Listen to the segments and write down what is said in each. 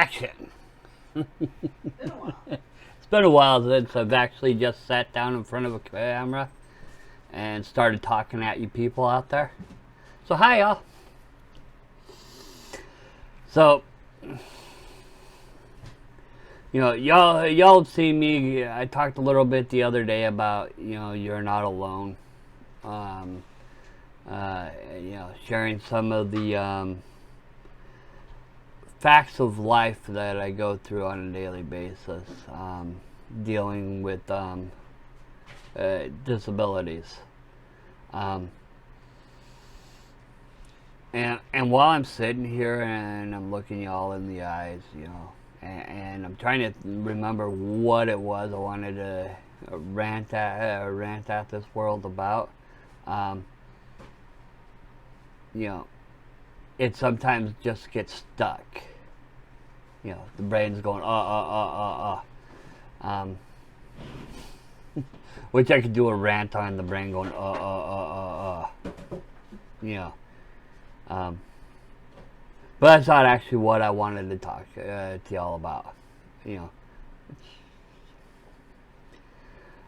action. Been a while. It's been a while since I've actually just sat down in front of a camera and started talking at you people out there. So hi y'all. So y'all see me. I talked a little bit the other day about you're not alone. Um, Sharing some of the facts of life that I go through on a daily basis, dealing with disabilities. Um, and while I'm sitting here and I'm looking y'all in the eyes, and I'm trying to remember what it was I wanted to rant at this world about. Um, it sometimes just gets stuck. The brain's going, which I could do a rant on the brain going, But that's not actually what I wanted to talk to y'all about.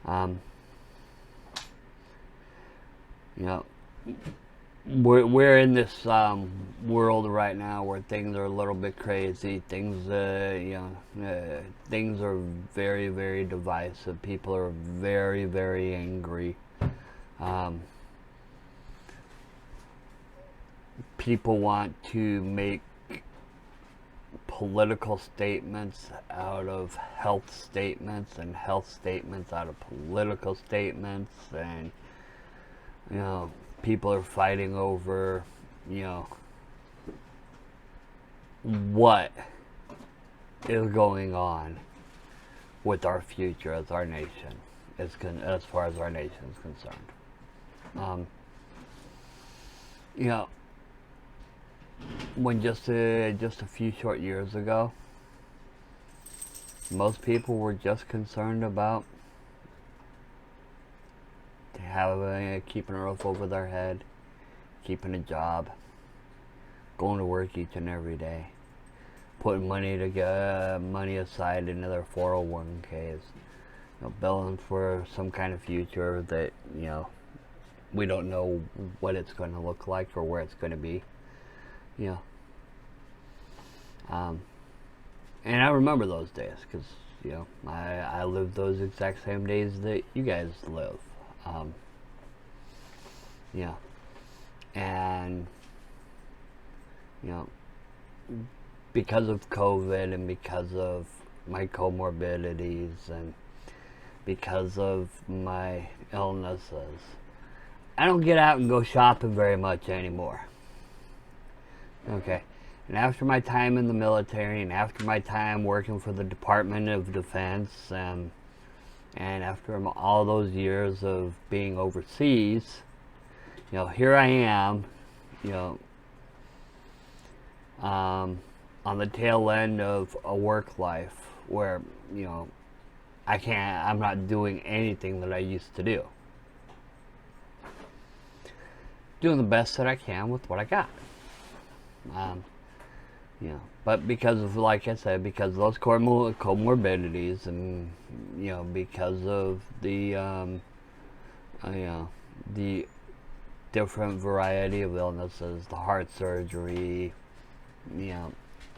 Um, you know, we're in this world right now where things are a little bit crazy. Things things are very, very divisive. People are very, very angry. People want to make political statements out of health statements, and health statements out of political statements, and people are fighting over what is going on with our future as our nation, as far as our nation is concerned. When just a few short years ago, most people were just concerned about keeping a roof over their head, keeping a job, going to work each and every day, putting money aside into their 401ks, building for some kind of future that we don't know what it's going to look like or where it's going to be. And I remember those days because I lived those exact same days that you guys live. And because of COVID and because of my comorbidities and because of my illnesses, I don't get out and go shopping very much anymore. Okay. And after my time in the military, and after my time working for the Department of Defense, and after all those years of being overseas, here I am, on the tail end of a work life where, I'm not doing anything that I used to do. Doing the best that I can with what I got. But because of, like I said, because of those comorbidities, and because of the the different variety of illnesses, the heart surgery,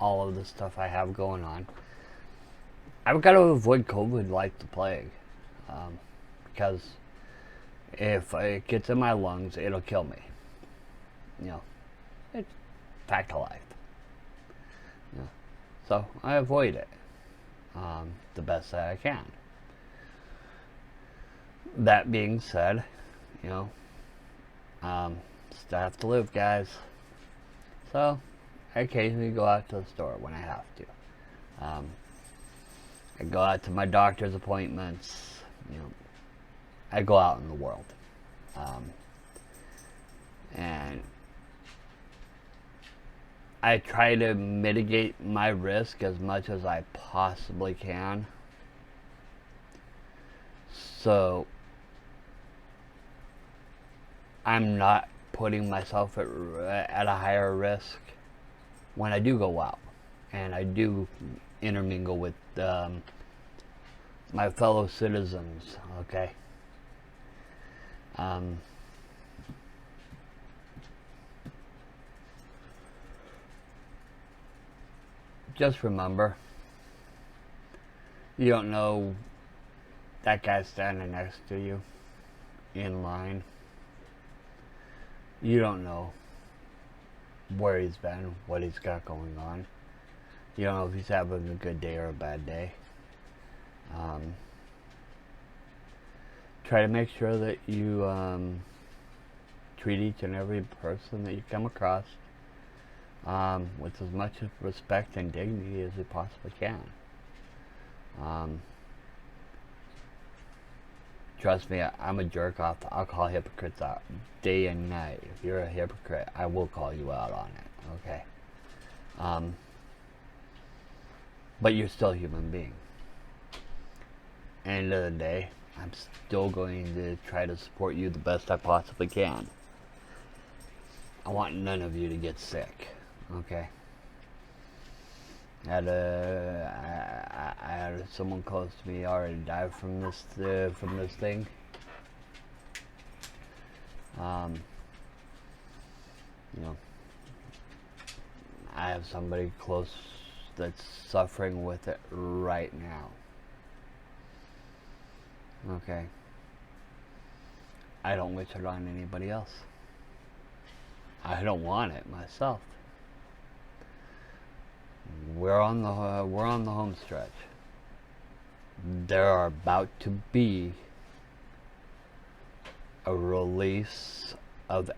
all of the stuff I have going on, I've got to avoid COVID like the plague, because if it gets in my lungs, it'll kill me. It's fact of life. So I avoid it the best that I can. That being said, still have to live, guys. So I occasionally go out to the store when I have to. I go out to my doctor's appointments. I go out in the world. And I try to mitigate my risk as much as I possibly can. So I'm not putting myself at a higher risk when I do go out and I do intermingle with my fellow citizens, okay? Um, just remember, you don't know that guy standing next to you in line. You don't know where he's been, what he's got going on. You don't know if he's having a good day or a bad day. Try to make sure that you treat each and every person that you come across with as much respect and dignity as you possibly can. Trust me, I'm a jerk off. I'll call hypocrites out day and night. If you're a hypocrite, I will call you out on it, okay? But you're still a human being. End of the day, I'm still going to try to support you the best I possibly can. I want none of you to get sick, okay? I had someone close to me already died from this thing. You know, I have somebody close that's suffering with it right now. Okay. I don't wish it on anybody else. I don't want it myself. We're on the home stretch. There are about to be a release of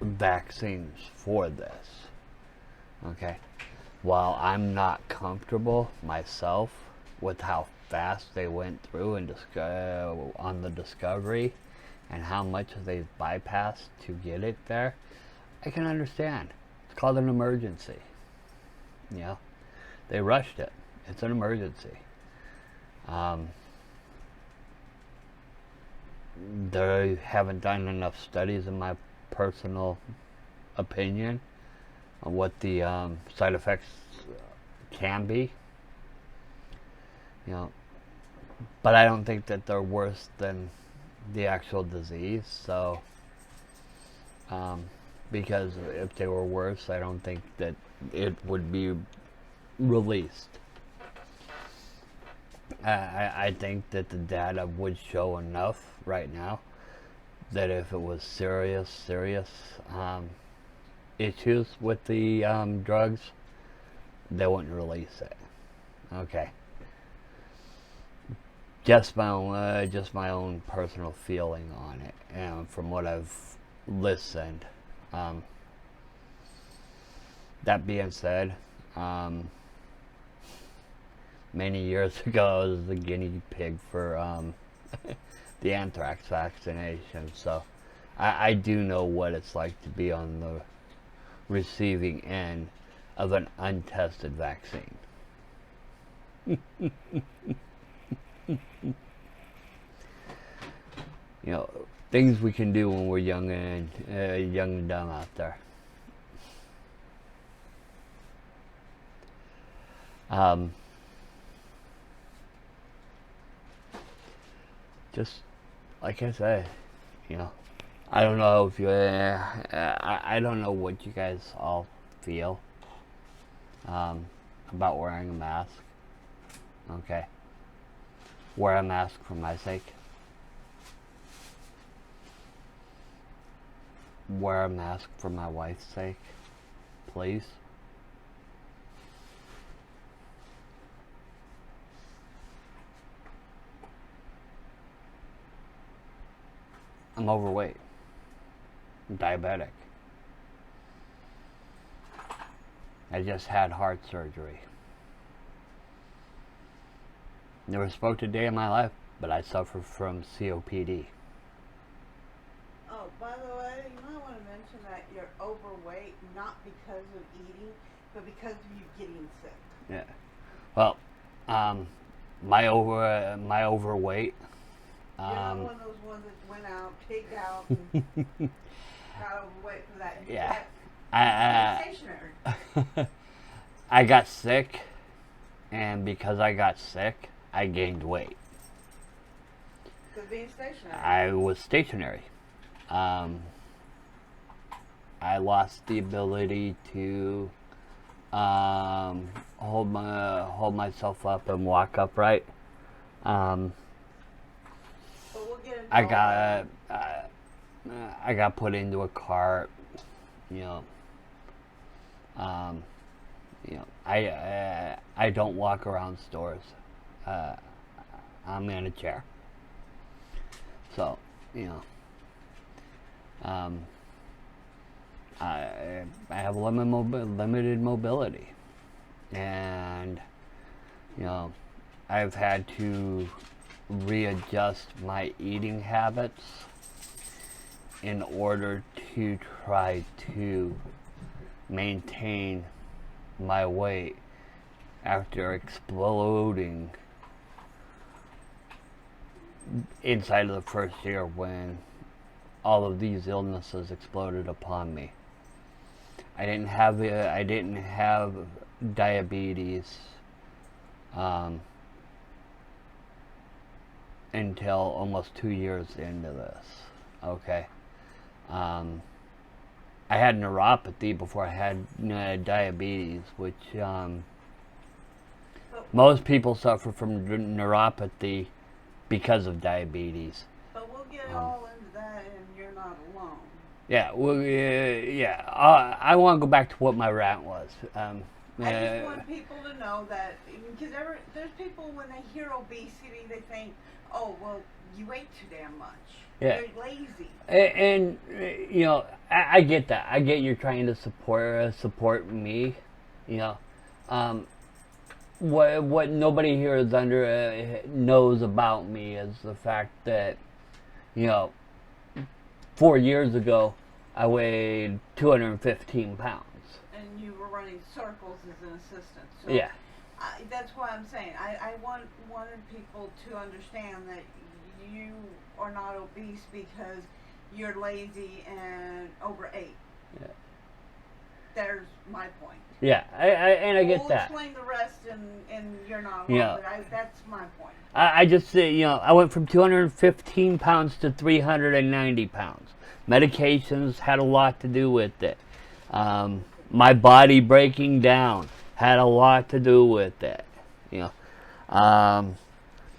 vaccines for this. Okay. While I'm not comfortable myself with how fast they went through and on the discovery and how much they've bypassed to get it there, I can understand. It's called an emergency. You know, they rushed it. It's an emergency. They haven't done enough studies, in my personal opinion, on what the side effects can be. You know, but I don't think that they're worse than the actual disease. So, because if they were worse, I don't think that it would be released. I think that the data would show enough right now that if it was serious issues with the drugs, they wouldn't release it. Okay. Just my own personal feeling on it, and from what I've listened. That being said, many years ago I was the guinea pig for the anthrax vaccination, so I do know what it's like to be on the receiving end of an untested vaccine. You know, things we can do when we're young and dumb out there. Just like I said, you know, I don't know if you, I don't know what you guys all feel about wearing a mask. Okay, wear a mask for my sake. Wear a mask for my wife's sake, please. I'm overweight. I'm diabetic. I just had heart surgery. Never smoked a day in my life, but I suffer from COPD. Oh, by the way, you might want to mention that you're overweight, not because of eating, but because of you getting sick. Yeah. Well, my overweight. You're not one of those ones that went out, pigged out, and got overweight for that. Yeah. Stationary. I got sick, and because I got sick, I gained weight. Because being stationary. I was stationary. I lost the ability to hold myself up and walk upright. But we'll get into I all got that. I got put into a cart. You know, I don't walk around stores. I'm in a chair. So, I have limited mobility, and I've had to readjust my eating habits in order to try to maintain my weight after exploding inside of the first year when all of these illnesses exploded upon me. I didn't have diabetes until almost 2 years into this. Okay. I had neuropathy before I had diabetes, which most people suffer from neuropathy because of diabetes. But we'll get all into that, and you're not alone. Yeah, well, yeah. I want to go back to what my rant was. I just want people to know that, because there's people, when they hear obesity, they think, oh, well, you ate too damn much. Yeah. You're lazy. And I get that. I get you're trying to support me. What nobody here is knows about me is the fact that 4 years ago I weighed 215 pounds. And you were running circles as an assistant. So Yeah. That's why I'm saying I wanted people to understand that you are not obese because you're lazy and overate. Yeah. There's my point. Yeah, I get that. We'll explain the rest, and you're not alone, Yeah. but that's my point. I just I went from 215 pounds to 390 pounds. Medications had a lot to do with it. My body breaking down had a lot to do with it.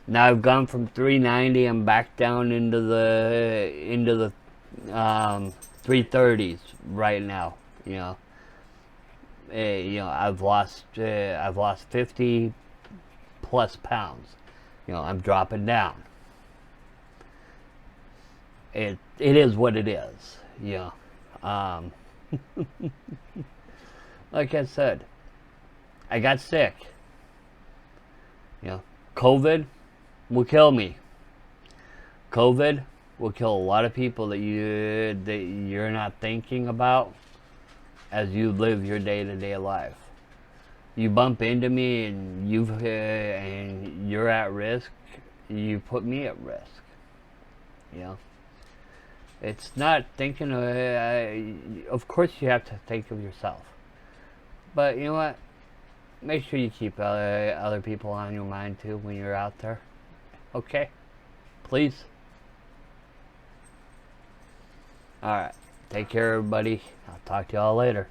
Now I've gone from 390 and back down into the 330s right now. I've lost 50 plus pounds. I'm dropping down. It is what it is. Like I said, I got sick. COVID will kill me. COVID will kill a lot of people that you're not thinking about as you live your day-to-day life. You bump into me and you're at risk. You put me at risk. It's not thinking of course you have to think of yourself, but you know what? Make sure you keep other people on your mind too when you're out there. Okay? Please? Alright. Take care, everybody. I'll talk to y'all later.